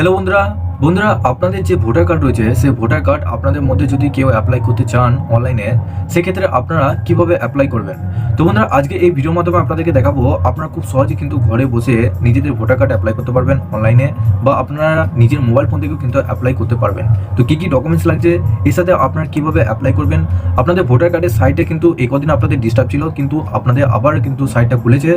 Hello বন্ধুরা বন্ধুরা আপনাদের যে ভোটার কার্ড রয়েছে সেই ভোটার কার্ড আপনাদের মধ্যে যদি কেউ অ্যাপ্লাই করতে চান অনলাইনে, সেক্ষেত্রে আপনারা কিভাবে অ্যাপ্লাই করবেন। তো বন্ধুরা আজকে এই ভিডিওর মাধ্যমে আপনাদেরকে দেখাবো আপনারা খুব সহজে কিন্তু ঘরে বসে নিজেদের ভোটার কার্ড অ্যাপ্লাই করতে পারবেন অনলাইনে, বা আপনারা নিজের মোবাইল ফোন থেকেও কিন্তু অ্যাপ্লাই করতে পারবেন। তো কী কী ডকুমেন্টস লাগছে, এর সাথে আপনারা কীভাবে অ্যাপ্লাই করবেন। আপনাদের ভোটার কার্ডের সাইটে কিন্তু এই কদিন আপনাদের ডিস্টার্ব ছিল, কিন্তু আপনাদের আবার কিন্তু সাইটটা খুলেছে।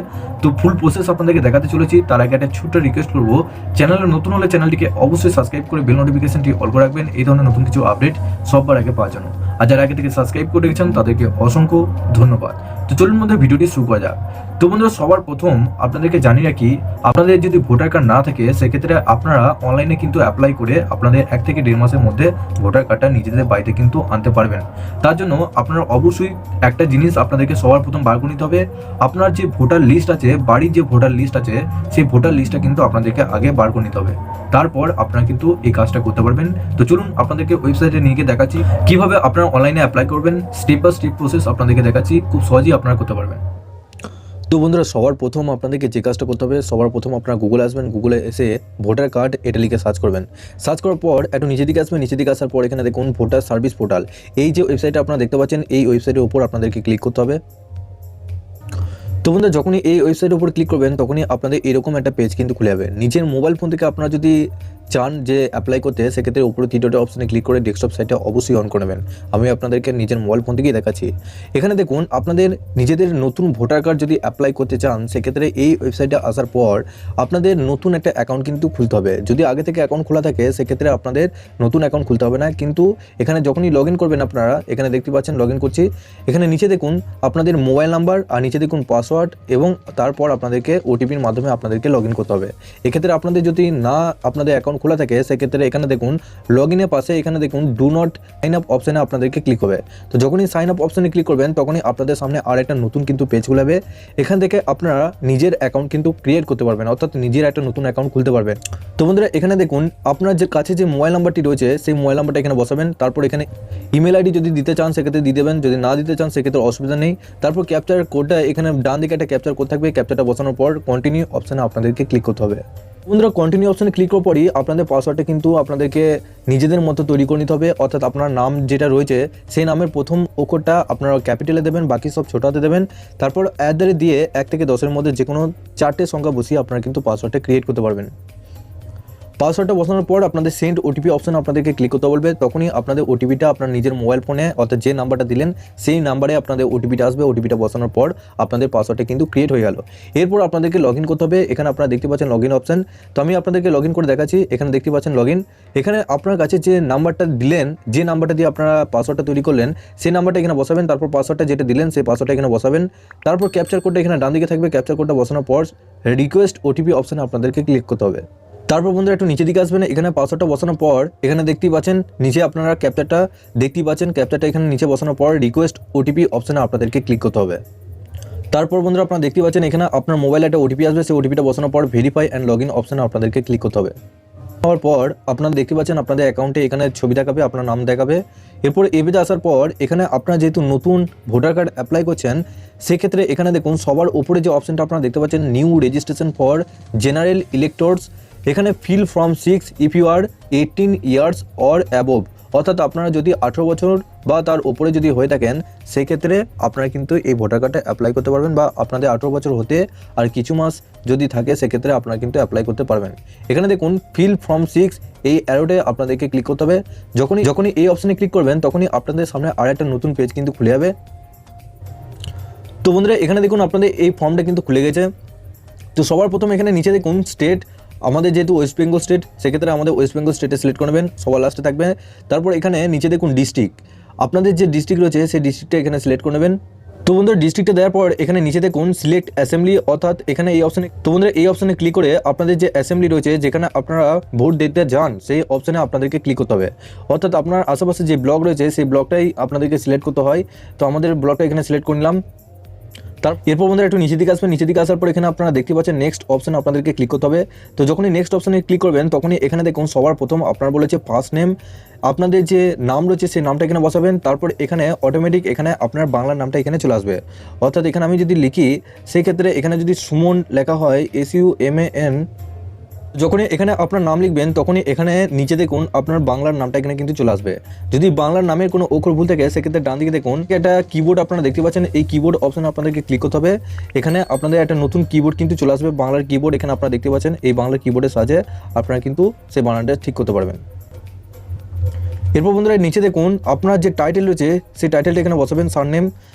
তো ফুল প্রসেস আপনাদেরকে দেখাতে চলেছি। তার আগে একটা ছোট্ট রিকোয়েস্ট করবো, চ্যানেলে নতুন হলে চ্যানেলটিকে অবশ্যই সাবস্ক্রাইব করে বেল নোটিফিকেশনটি অল করে রাখবেন, এই ধরনের নতুন কিছু আপডেট সবার আগে পাওয়ার জন্য। আর যারা আগে থেকে সাবস্ক্রাইব করে রেখেছেন তাদেরকে অসংখ্য ধন্যবাদ। তো চলুন মধ্যে ভিডিওটি শুরু করা যাক। তো বন্ধুরা সবার প্রথম আপনাদেরকে জানিয়ে রাখি, আপনাদের যদি ভোটার কার্ড না থাকে সেক্ষেত্রে আপনারা অনলাইনে কিন্তু অ্যাপ্লাই করে আপনাদের 1 থেকে 1.5 মাসের মধ্যে ভোটার কার্ডটা নিজেদের বাড়িতে কিন্তু আনতে পারবেন। তার জন্য আপনারা অবশ্যই একটা জিনিস আপনাদেরকে সবার প্রথম বার করে নিতে হবে। আপনার যে ভোটার লিস্ট আছে, বাড়ির যে ভোটার লিস্ট আছে, সেই ভোটার লিস্টটা কিন্তু আপনাদেরকে আগে বার করে নিতে হবে। তারপর আপনারা কিন্তু এই কাজটা করতে পারবেন। তো চলুন আপনাদেরকে ওয়েবসাইটে নিয়ে গিয়ে দেখাচ্ছি কিভাবে আপনারা অনলাইনে অ্যাপ্লাই করবেন। স্টেপ বাই স্টেপ প্রসেস আপনাদেরকে দেখাচ্ছি, খুব সহজেই আপনারা করতে পারবেন। তো বন্ধুরা সবার প্রথম আপনাদেরকে যে কাজটা করতে হবে, সবার প্রথম আপনারা গুগলে আসবেন। গুগলে এসে ভোটার কার্ড এটা লিখে সার্চ করবেন। সার্চ করার পর একটু নিচের দিকে আসবেন। নিচের দিকে আসার পর এখানে দেখুন ভোটার সার্ভিস পোর্টাল, এই যে ওয়েবসাইটটা আপনারা দেখতে পাচ্ছেন, এই ওয়েবসাইটের উপর আপনাদেরকে ক্লিক করতে হবে। তো বন্ধুরা যখনই এই ওয়েবসাইটের উপর ক্লিক করবেন তখনই আপনাদের এরকম একটা পেজ কিন্তু খুলে যাবে। নিজের মোবাইল ফোন থেকে আপনারা যদি চান যে অ্যাপ্লাই করতে, সেক্ষেত্রে উপরে 3 অপশনে ক্লিক করে ডেস্কটপ সাইটটা অবশ্যই অন করবেন। আমি আপনাদেরকে নিজের মোবাইল ফোন থেকেই দেখাচ্ছি। এখানে দেখুন আপনাদের নিজেদের নতুন ভোটার কার্ড যদি অ্যাপ্লাই করতে চান, সেক্ষেত্রে এই ওয়েবসাইটে আসার পর আপনাদের নতুন একটা অ্যাকাউন্ট কিন্তু খুলতে হবে। যদি আগে থেকে অ্যাকাউন্ট খোলা থাকে সেক্ষেত্রে আপনাদের নতুন অ্যাকাউন্ট খুলতে হবে না, কিন্তু এখানে যখনই লগ ইন করবেন আপনারা, এখানে দেখতে পাচ্ছেন লগ ইন করছি। এখানে নিচে দেখুন আপনাদের মোবাইল নাম্বার আর নিচে দেখুন পাসওয়ার্ড, এবং তারপর আপনাদেরকে ওটিপির মাধ্যমে আপনাদেরকে লগ ইন করতে হবে। এক্ষেত্রে আপনাদের যদি না আপনাদের অ্যাকাউন্ট খোলা থাকে সেক্ষেত্রে এখানে দেখুন লগ ইনের পাশে এখানে দেখুন ডু নট সাইন আপ অপশানে আপনাদেরকে ক্লিক হবে। তো যখনই সাইন আপ অপশানে ক্লিক করবেন তখনই আপনাদের সামনে আর একটা নতুন কিন্তু পেজ খুলবে। এখান থেকে আপনারা নিজের অ্যাকাউন্ট কিন্তু ক্রিয়েট করতে পারবেন, অর্থাৎ নিজের একটা নতুন অ্যাকাউন্ট খুলতে পারবেন। তো বন্ধুরা এখানে দেখুন আপনার যে কাছে যে মোবাইল নাম্বারটি রয়েছে সেই মোবাইল নাম্বারটা এখানে বসাবেন। তারপর এখানে ইমেল আইডি যদি দিতে চান সেক্ষেত্রে দিয়ে দেবেন, যদি না দিতে চান সেক্ষেত্রে অসুবিধা নেই। তারপর ক্যাপচার কোডটা এখানে ডান দিকে একটা ক্যাপচার কোড থাকবে, ক্যাপচারটা বসানোর পর কন্টিনিউ অপশানে আপনাদেরকে ক্লিক করতে হবে। বন্ধুরা কন্টিনিউ অপশানে ক্লিক করার পরই আপনাদের পাসওয়ার্ডটা কিন্তু আপনাদেরকে নিজেদের মতো তৈরি করে নিতে হবে, অর্থাৎ আপনার নাম যেটা রয়েছে সেই নামের প্রথম অক্ষরটা আপনারা ক্যাপিটালে দেবেন, বাকি সব ছোটাতে দেবেন। তারপর @ দিয়ে 1 থেকে 10-এর মধ্যে যে কোনো 4টে সংখ্যা বসিয়ে আপনারা কিন্তু পাসওয়ার্ডটা ক্রিয়েট করতে পারবেন। পাসওয়ার্ডটা বসানোর পর আপনাদের সেন্ড ওটিপি অপশন আপনাদেরকে ক্লিক করতে বলবে। তখনই আপনাদের ওটিপিটা আপনার নিজের মোবাইল ফোনে, অর্থাৎ যে নাম্বারটা দিলেন সেই নাম্বারে আপনাদের ওটিপিটা আসবে। ওটিপিটা বসানোর পর আপনাদের পাসওয়ার্ডটা কিন্তু ক্রিয়েট হয়ে গেল। এরপর আপনাদেরকে লগ ইন করতে হবে। এখানে আপনারা দেখতে পাচ্ছেন লগ ইন অপশন। তো আমি আপনাদেরকে লগ ইন করে দেখাচ্ছি। এখানে দেখতে পাচ্ছেন লগ ইন। এখানে আপনার কাছে যে নাম্বারটা দিলেন, যে নাম্বারটা দিয়ে আপনারা পাসওয়ার্ডটা তৈরি করলেন সেই নাম্বারটা এখানে বসাবেন। তারপর পাসওয়ার্ডটা যেটা দিলেন সেই পাসওয়ার্ডটা এখানে বসাবেন। তারপর ক্যাপচার কোডটা এখানে ডান দিকে থাকবে। ক্যাপচার কোডটা বসানোর পর রিকোয়েস্ট ওটিপি অপশনে আপনাদেরকে ক্লিক করতে হবে। তারপর বন্ধুরা একটু নিচের দিকে আসবেন। এখানে পাসওয়ার্ডটা বসানোর পর এখানে দেখতেই পাচ্ছেন নিচে আপনারা ক্যাপচারটা দেখতেই পাচ্ছেন। ক্যাপচারটা এখানে নিচে বসানোর পর রিকোয়েস্ট ওটিপি অপশনে আপনাদেরকে ক্লিক করতে হবে। তারপর বন্ধুরা আপনারা দেখতে পাচ্ছেন এখানে আপনার মোবাইলে একটা ওটিপি আসবে। সেই ওটিপিটা বসানোর পর ভেরিফাই অ্যান্ড লগ ইন অপশনে আপনাদেরকে ক্লিক করতে হবে। হওয়ার পর আপনারা দেখতে পাচ্ছেন আপনাদের অ্যাকাউন্টে এখানে ছবি দেখাবে, আপনার নাম দেখাবে। এরপর এবিতে আসার পর এখানে আপনারা যেহেতু নতুন ভোটার কার্ড অ্যাপ্লাই করছেন সেক্ষেত্রে এখানে দেখুন সবার উপরে যে অপশনটা আপনারা দেখতে পাচ্ছেন new registration for general electors, এখানে fill form 6 if you are 18 years or above, অর্থাৎ আপনারা যদি 18 বছর বা তার উপরে যদি হয়ে থাকেন সেক্ষেত্রে আপনারা কিন্তু এই ভোটার কার্ডটা অ্যাপ্লাই করতে পারবেন, বা আপনাদের 18 বছর হতে আর কিছু মাস যদি থাকে সেক্ষেত্রে আপনারা কিন্তু অ্যাপ্লাই করতে পারবেন। এখানে দেখুন ফিল ফর্ম 6 এই অ্যারোতে আপনাদেরকে ক্লিক করতে হবে। যখনই এই অপশানে ক্লিক করবেন তখনই আপনাদের সামনে আর একটা নতুন পেজ কিন্তু খুলে যাবে। তো বন্ধুরা এখানে দেখুন আপনাদের এই ফর্মটা কিন্তু খুলে গেছে। তো সবার প্রথমে এখানে নিচে দেখুন স্টেট, আমাদের যেহেতু ওয়েস্ট বেঙ্গল স্টেট সেক্ষেত্রে আমাদের ওয়েস্ট বেঙ্গল স্টেটে সিলেক্ট করবেন, সবার লাস্টে থাকবে। তারপর এখানে নিচে দেখুন ডিস্ট্রিক্ট, আপনাদের যে ডিস্ট্রিক্ট রয়েছে সেই ডিস্ট্রিক্টটা এখানে সিলেক্ট করে নেবেন। তো বন্ধুরা ডিস্ট্রিক্টটা দেওয়ার পর এখানে নিচে দেখুন সিলেক্ট অ্যাসেম্বলি, অর্থাৎ এখানে এই অপশানে, তো বন্ধুরা এই অপশানে ক্লিক করে আপনাদের যে অ্যাসেম্বলি রয়েছে যেখানে আপনারা ভোট দিতে যান সেই অপশানে আপনাদেরকে ক্লিক করতে হবে। অর্থাৎ আপনার আশেপাশে যে ব্লক রয়েছে সেই ব্লকটাই আপনাদেরকে সিলেক্ট করতে হয়। তো আমাদের ব্লকটা এখানে সিলেক্ট করে নিলাম। এরপর বন্ধুরা একটু নিচের দিকে আসবেন। নিচের দিকে আসার পর এখানে আপনারা দেখতে পাচ্ছেন নেক্সট অপশন আপনাদেরকে ক্লিক করতে হবে। তো যখনই নেক্সট অপশনে ক্লিক করবেন তখনই এখানে দেখুন সবার প্রথম আপনারা বলেছে ফার্স্ট নেম, আপনাদের যে নাম রয়েছে সেই নামটা এখানে বসাবেন। তারপর এখানে অটোমেটিক এখানে আপনার বাংলা নামটা এখানে চলে আসবে। অর্থাৎ এখানে আমি যদি লিখি সেই ক্ষেত্রে এখানে যদি সুমন লেখা হয় SUMAN, যখনই এখানে আপনার নাম লিখবেন তখনই এখানে নিচে দেখুন আপনার বাংলার নামটা এখানে কিন্তু চলে আসবে। যদি বাংলার নামের কোনো অক্ষর ভুল থাকে সেক্ষেত্রে ডান দিকে দেখুন একটা কিবোর্ড আপনারা দেখতে পাচ্ছেন, এই কিবোর্ড অপশনে আপনাদেরকে ক্লিক করতে হবে। এখানে আপনাদের একটা নতুন কিবোর্ড কিন্তু চলে আসবে, বাংলার কিবোর্ড। এখানে আপনারা দেখতে পাচ্ছেন এই বাংলার কিবোর্ডের সাহায্যে আপনারা কিন্তু সেই বানানটা ঠিক করতে পারবেন। এরপর বন্ধুরা নিচে দেখুন আপনার যে টাইটেল রয়েছে সেই টাইটেলটা এখানে বসাবেন, সারনেম,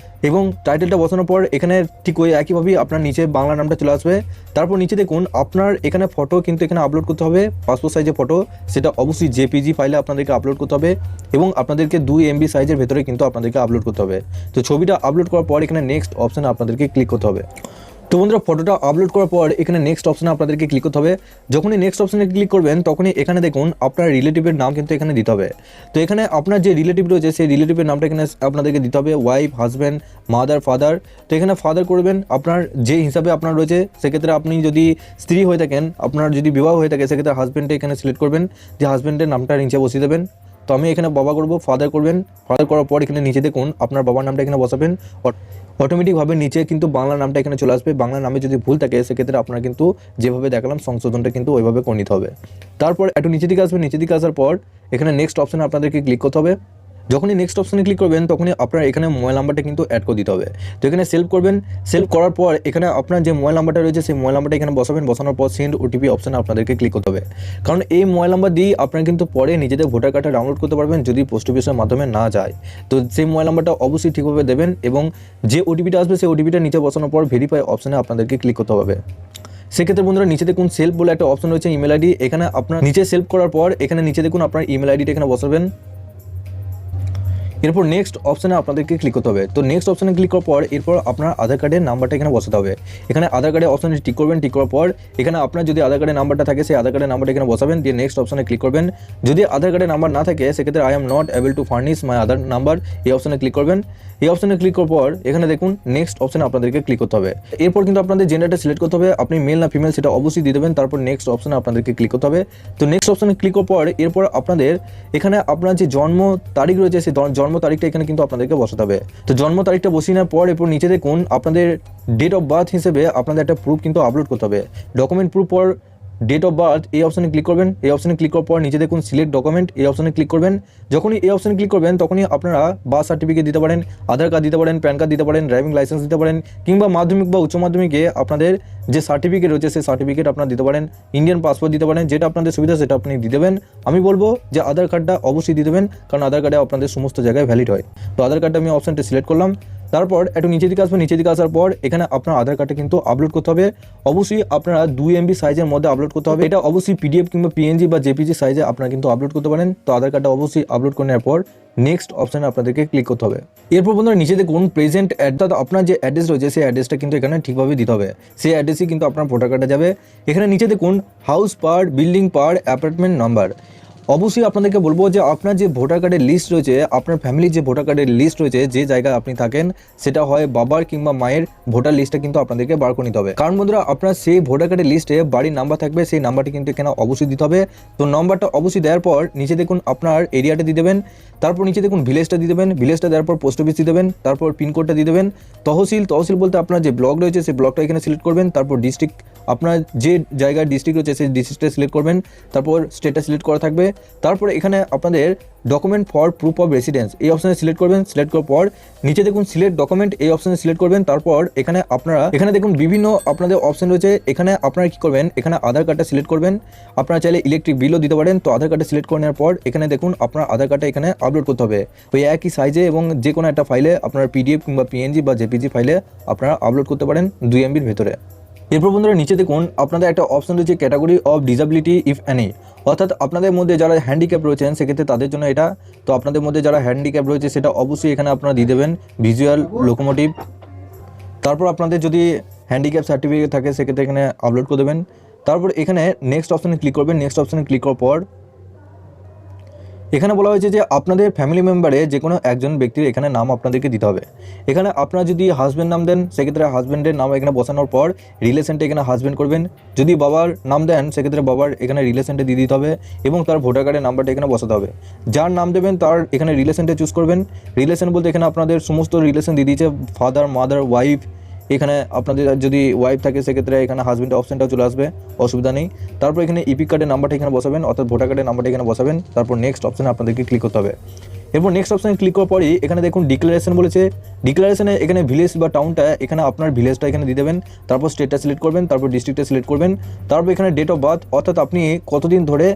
এবং টাইটেলটা বসানোর পর এখানে ঠিক ওই একইভাবেই আপনার নিচে বাংলা নামটা চলে আসবে। তারপর নিচে দেখুন আপনার এখানে ফটো কিন্তু এখানে আপলোড করতে হবে, পাসপোর্ট সাইজের ফটো, সেটা অবশ্যই জেপিজি ফাইলে আপনাদেরকে আপলোড করতে হবে এবং আপনাদেরকে 2 MB সাইজের ভেতরে কিন্তু আপনাদেরকে আপলোড করতে হবে। তো ছবিটা আপলোড করার পর এখানে নেক্সট অপশানে আপনাদেরকে ক্লিক করতে হবে। তো বন্ধুরা ফটোটা আপলোড করার পর এখানে নেক্সট অপশানে আপনাদেরকে ক্লিক করতে হবে। যখনই নেক্সট অপশানে ক্লিক করবেন তখনই এখানে দেখুন আপনার রিলেটিভের নাম কিন্তু এখানে দিতে হবে। তো এখানে আপনার যে রিলেটিভ রয়েছে সেই রিলেটিভের নামটা এখানে আপনাদেরকে দিতে হবে, ওয়াইফ, হাজব্যান্ড, মাদার, ফাদার। তো এখানে ফাদার করবেন আপনার যে হিসাবে আপনার রয়েছে, সেক্ষেত্রে আপনি যদি স্ত্রী হয়ে থাকেন, আপনার যদি বিবাহ হয়ে থাকে সেক্ষেত্রে হাজব্যান্ডে এখানে সিলেক্ট করবেন, যে হাজব্যান্ডের নামটা নিচে বসিয়ে দেবেন। তো আমি এখানে বাবা করব, ফাদার করবেন। ফাদার করার পর এখানে নিচে দেখুন আপনার বাবার নামটা এখানে বসাবেন, অটোমেটিকভাবে নিচে কিন্তু বাংলা নামটা এখানে চলে আসবে। বাংলা নামে যদি ভুল থাকে সেক্ষেত্রে আপনারা কিন্তু যেভাবে দেখালাম সংশোধনটা কিন্তু ওইভাবে করে নিতে হবে। তারপর একটু নিচে দিকে আসবে, নিচে দিকে আসার পর এখানে নেক্সট অপশানে আপনাদেরকে ক্লিক করতে হবে। যখনই নেক্সট অপশানে ক্লিক করবেন তখনই আপনার এখানে মোবাইল নাম্বারটা কিন্তু অ্যাড করে দিতে হবে। তো এখানে সেভ করবেন, সেভ করার পর এখানে আপনার যে মোবাইল নাম্বারটা রয়েছে সেই মোবাইল নাম্বারটা এখানে বসাবেন, বসানোর পর সেন্ড ওটিপি অপশানে আপনাদেরকে ক্লিক করতে হবে। কারণ এই মোবাইল নাম্বার দিয়ে আপনারা কিন্তু পরে নিজেদের ভোটার কার্ডটা ডাউনলোড করতে পারবেন যদি পোস্ট অফিসের মাধ্যমে না যায়। তো সেই মোবাইল নাম্বারটা অবশ্যই ঠিকভাবে দেবেন এবং যে ওটিপিটা আসবে সেই ওটিপিটা নিচে বসানোর পর ভেরিফাই অপশানে আপনাদেরকে ক্লিক করতে হবে। সেক্ষেত্রে বন্ধুরা নিচে দেখুন সেলফ বলে একটা অপশন রয়েছে, ইমেল আইডি। এখানে আপনার নিচে সেলফ করার পর এখানে নিচে দেখুন আপনার ইমেল আইডিটা এখানে বসাবেন। এরপর নেক্সট অপশানে আপনাদেরকে ক্লিক করতে হবে। তো নেক্সট অপশানে ক্লিক করার পর এরপর আপনার আধার কার্ডের নাম্বারটা এখানে বসাতে হবে। এখানে আধার কার্ডের অপশানে টিক করবেন, টিক করার পর এখানে আপনার যদি আধার কার্ডের নাম্বারটা থাকে সেই আধার কার্ডের নাম্বারটা এখানে বসাবেন, দিয়ে নেক্সট অপশানে ক্লিক করবেন। যদি আধার কার্ডের নাম্বার না থাকে সেক্ষেত্রে I am not able to furnish my Aadhaar number, এই অপশানে ক্লিক করবেন। এই অপশানে ক্লিক করার পর এখানে দেখুন নেক্সট অপশানে আপনাদেরকে ক্লিক করতে হবে। এরপর কিন্তু আপনাদের জেন্ডারটা সিলেক্ট করতে হবে, আপনি মেল না ফিমেল সেটা অবশ্যই দিয়ে দেবেন। তারপর নেক্সট অপশানে আপনাদেরকে ক্লিক করতে হবে। তো নেক্সট অপশানে ক্লিক করার পর এরপর আপনাদের এখানে আপনার যে জন্ম তারিখ রয়েছে সেই জন্ম তারিখটা এখানে কিন্তু আপনাদেরকে বসাতে হবে। তো জন্ম তারিখটা বসিয়ে নেওয়ার পর এরপর নিচে দেখুন আপনাদের ডেট অফ বার্থ হিসেবে আপনাদের একটা প্রুফ কিন্তু আপলোড করতে হবে, ডকুমেন্ট প্রুফ। পর ডেট অফ বার্থ এই অপশানে ক্লিক করবেন। এই অপশানে ক্লিক করার পর নিচে দেখুন সিলেক্ট ডকুমেন্ট, এই অপশানে ক্লিক করবেন। যখনই এই অপশানে ক্লিক করবেন তখনই আপনারা বার্থ সার্টিফিকেট দিতে পারেন, আধার কার্ড দিতে পারেন, প্যান কার্ড দিতে পারেন, ড্রাইভিং লাইসেন্স দিতে পারেন, কিংবা মাধ্যমিক বা উচ্চ মাধ্যমিকে আপনাদের যে সার্টিফিকেট রয়েছে সেই সার্টিফিকেট আপনারা দিতে পারেন, ইন্ডিয়ান পাসপোর্ট দিতে পারেন, যেটা আপনাদের সুবিধা সেটা আপনি দিয়ে দেবেন। আমি বলবো যে আধার কার্ডটা অবশ্যই দিয়ে দেবেন, কারণ আধার কার্ডে আপনাদের সমস্ত জায়গায় ভ্যালিড হয়। তো আধার কার্ডটা আমি অপশানটা সিলেক্ট করলাম। তারপর একটু নিচের দিকে আসবে, নিচের দিকে আসার পর এখানে আপনার আধার কার্ডটা কিন্তু আপলোড করতে হবে। অবশ্যই আপনারা 2 MB সাইজের মধ্যে আপলোড করতে হবে। এটা অবশ্যই PDF কিংবা PNG বা JPG সাইজে আপনারা কিন্তু আপলোড করতে পারেন। তো আধার কার্ডটা অবশ্যই আপলোড করে নেওয়ার পর নেক্সট অপশানে আপনাদেরকে ক্লিক করতে হবে। এরপর বন্ধুরা নিচে দেখুন প্রেজেন্ট অ্যাড্রেস, আপনার যে অ্যাড্রেস রয়েছে সেই অ্যাড্রেসটা কিন্তু এখানে ঠিকভাবে দিতে হবে, সেই অ্যাড্রেসই কিন্তু আপনার ভোটার কার্ডে যাবে। এখানে নিচে দেখুন হাউস পার, বিল্ডিং পার, অ্যাপার্টমেন্ট নাম্বার। অবশ্যই আপনাদেরকে বলবো যে আপনার যে ভোটার কার্ডের লিস্ট রয়েছে, আপনার ফ্যামিলির যে ভোটার কার্ডের লিস্ট রয়েছে, যে জায়গায় আপনি থাকেন সেটা হয় বাবার কিংবা মায়ের ভোটার লিস্টটা কিন্তু আপনাদেরকে বার করে নিতে হবে। কারণ বন্ধুরা আপনার সেই ভোটার কার্ডের লিস্টে বাড়ির নাম্বার থাকবে, সেই নাম্বারটি কিন্তু এখানে অবশ্যই দিতে হবে। তো নাম্বারটা অবশ্যই দেওয়ার পর নিচে দেখুন আপনার এরিয়াটা দিয়ে দেবেন, তারপর নিচে দেখুন ভিলেজটা দিয়ে দেবেন, ভিলেজটা দেওয়ার পর পোস্ট অফিস দিয়ে দেবেন, তারপর পিনকোডটা দিয়ে দেবেন। তহসিল বলতে আপনার যে ব্লক রয়েছে সেই ব্লকটা এখানে সিলেক্ট করবেন। তারপর ডিস্ট্রিক্ট, আপনার যে জায়গায় ডিস্ট্রিক্ট রয়েছে সেই ডিস্ট্রিক্টটা সিলেক্ট করবেন। তারপর স্টেটটা সিলেক্ট করা থাকবে। তারপর এখানে আপনাদের document for proof of residence এই অপশানে সিলেক্ট করবেন। সিলেক্ট করার পর নিচে দেখুন সিলেক্ট ডকুমেন্ট এই অপশানে সিলেক্ট করবেন। তারপর এখানে আপনারা এখানে দেখুন বিভিন্ন আপনাদের অপশান রয়েছে। এখানে আপনারা কি করবেন, এখানে আধার কার্ডটা সিলেক্ট করবেন। আপনারা চাইলে ইলেকট্রিক বিলও দিতে পারেন। তো আধার কার্ডটা সিলেক্ট করে নেওয়ার পর এখানে দেখুন আপনার আধার কার্ডটা এখানে আপলোড করতে হবে ওই একই সাইজে এবং যে কোনো একটা ফাইলে, আপনার PDF কিংবা PNG বা JPG ফাইলে আপনারা আপলোড করতে পারেন 2 MBর ভেতরে। এরপর বন্ধুরা নিচে দেখুন আপনাদের একটা অপশন রয়েছে category of disability if any, অর্থাৎ আপনাদের মধ্যে যারা হ্যান্ডিক্যাপ রয়েছেন সেক্ষেত্রে তাদের জন্য এটা। তো আপনাদের মধ্যে যারা হ্যান্ডিক্যাপ রয়েছে সেটা অবশ্যই এখানে আপনারা দিয়ে দেবেন ভিজুয়াল, লোকোমোটিভ। তারপর আপনাদের যদি হ্যান্ডিক্যাপ সার্টিফিকেট থাকে সেক্ষেত্রে এখানে আপলোড করে দেবেন। তারপর এখানে নেক্সট অপশানে ক্লিক করবেন। নেক্সট অপশানে ক্লিক করার পর এখানে বলা হয়েছে যে আপনাদের ফ্যামিলি মেম্বারে যে কোনো একজন ব্যক্তির এখানে নাম আপনাদেরকে দিতে হবে। এখানে আপনারা যদি হাজব্যান্ড নাম দেন সেক্ষেত্রে হাজব্যান্ডের নাম এখানে বসানোর পর রিলেশনটা এখানে হাজব্যান্ড করবেন। যদি বাবার নাম দেন সেক্ষেত্রে বাবার এখানে রিলেশনটা দিয়ে দিতে হবে এবং তার ভোটার কার্ডের নাম্বারটা এখানে বসাতে হবে। যার নাম দেবেন তার এখানে রিলেশনটা চুজ করবেন। রিলেশন বলতে এখানে আপনাদের সমস্ত রিলেশন দিয়ে দিয়েছে, ফাদার, মাদার, ওয়াইফ এখানে আপনাদের যদি ওয়াইফ থাকে সেক্ষেত্রে এখানে হাজবেন্ড অপশনটাও চলে আসবে, অসুবিধা নেই। তারপর এখানে ইপিক কার্ডের নাম্বারটা এখানে বসাবেন, অর্থাৎ ভোটার কার্ডের নাম্বারটা এখানে বসাবেন। তারপর নেক্সট অপশনে আপনাদেরকে ক্লিক করতে হবে। এরপর নেক্সট অপশনে ক্লিক করার পরই এখানে দেখুন ডিক্লারেশন বলেছে। ডিক্লারেশনে এখানে ভিলেজ বা টাউনটা এখানে আপনার ভিলেজটা এখানে দিয়ে দেবেন। তারপর স্টেটটা সিলেক্ট করবেন, তারপর ডিস্ট্রিক্টটা সিলেক্ট করবেন। তারপর এখানে ডেট অফ বার্থ, অর্থাৎ আপনি কতদিন ধরে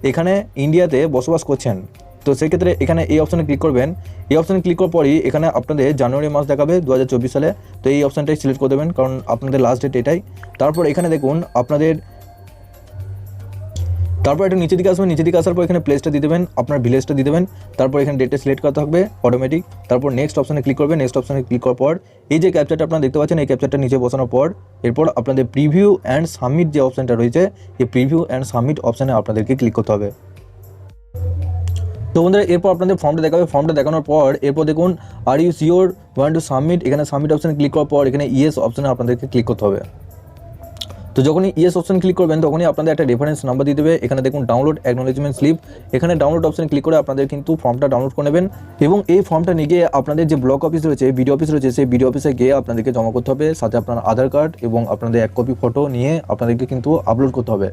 এখানে ইন্ডিয়াতে বসবাস করছেন। তো সেক্ষেত্রে এখানে এই অপশনে ক্লিক করবেন। এই অপশনে ক্লিক করার পরই এখানে আপনাদের জানুয়ারি মাস দেখাবে 2024 সালে। তো এই অপশনটাই সিলেক্ট করে দেবেন, কারণ আপনাদের লাস্ট ডেট এটাই। তারপর এখানে দেখুন আপনাদের, তারপর একটু নিচের দিকে আসবেন। নিচের দিকে আসার পর এখানে প্লেসটা দিয়ে দেবেন, আপনার ভিলেজটা দিয়ে দেবেন। তারপর এখানে ডেটটা সিলেক্ট করতে হবে অটোমেটিক। তারপর নেক্সট অপশনে ক্লিক করবেন। নেক্সট অপশনে ক্লিক করার পর এই যে ক্যাপচারটা আপনারা দেখতে পাচ্ছেন, এই ক্যাপচারটা নিচে বসানোর পর এরপর আপনাদের প্রিভিউ অ্যান্ড সাবমিট যে অপশনটা রয়েছে, এই প্রিভিউ অ্যান্ড সাবমিট অপশনে আপনাদেরকে ক্লিক করতে হবে। তো বন্ধুরা এরপর আপনাদের ফর্মটা দেখাবে। ফর্মটা দেখানোর পর এরপর দেখুন are you sure want to submit, এখানে সাবমিট অপশনে ক্লিক করার পর এখানে ইয়েস অপশনে আপনাদেরকে ক্লিক করতে হবে। তো যখনই ইয়েস অপশন ক্লিক করবেন তখনই আপনাদের একটা রেফারেন্স নাম্বার দিয়ে দেবে। এখানে দেখুন ডাউনলোড অ্যাকনোলেজমেন্ট স্লিপ, এখানে ডাউনলোড অপশনে ক্লিক করে আপনাদের কিন্তু ফর্মটা ডাউনলোড করে নেবেন এবং এই ফর্মটা নিয়ে গিয়ে আপনাদের যে ব্লক অফিস রয়েছে, বিডিও অফিস রয়েছে, সেই বিডিও অফিসে গিয়ে আপনাদেরকে জমা করতে হবে। সাথে আপনার আধার কার্ড এবং আপনাদের 1 কপি ফটো নিয়ে আপনাদেরকে কিন্তু আপলোড করতে হবে।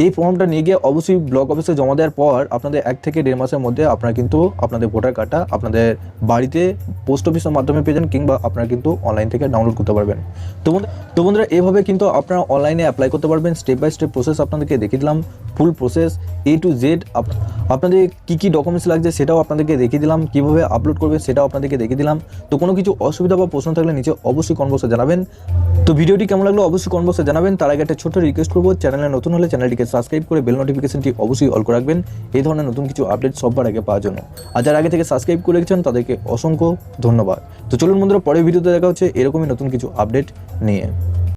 এই ফর্মটা নিয়ে গিয়ে অবশ্যই ব্লক অফিসে জমা দেওয়ার পর আপনাদের 1 থেকে 1.5 মাসের মধ্যে আপনারা কিন্তু আপনাদের ভোটার কার্ডটা আপনাদের বাড়িতে পোস্ট অফিসের মাধ্যমে পেয়ে যান, কিংবা আপনারা কিন্তু অনলাইন থেকে ডাউনলোড করতে পারবেন। তো বন্ধুরা এভাবে কিন্তু আপনারা অনলাইনে অ্যাপ্লাই করতে পারবেন। স্টেপ বাই স্টেপ প্রসেস আপনাদেরকে দেখিয়ে দিলাম, ফুল প্রসেস A to Z। আপনাদের কী কী ডকুমেন্টস লাগছে সেটাও আপনাদেরকে দেখিয়ে দিলাম, কীভাবে আপলোড করবে সেটাও আপনাদেরকে দেখিয়ে দিলাম। তো কোনো কিছু অসুবিধা বা প্রশ্ন থাকলে নিচে অবশ্যই কমেন্ট বক্সে জানাবেন। তো ভিডিওটি কেমন লাগলো অবশ্যই কমেন্ট বক্সে জানাবেন। তার আগে একটা ছোট্ট রিকোয়েস্ট করবো, চ্যানেলে নতুন হলে চ্যানেলটিকে সাবস্ক্রাইব করে বেল নোটিফিকেশনটি অবশ্যই অল করে রাখবেন, এই ধরনের নতুন কিছু আপডেট সবার আগে পাওয়ার জন্য। আর যারা আগে থেকে সাবস্ক্রাইব করে রেখেছেন তাদেরকে অসংখ্য ধন্যবাদ। তো চলুন বন্ধুরা, পরের ভিডিওতে দেখা হচ্ছে এরকমই নতুন কিছু আপডেট নিয়ে।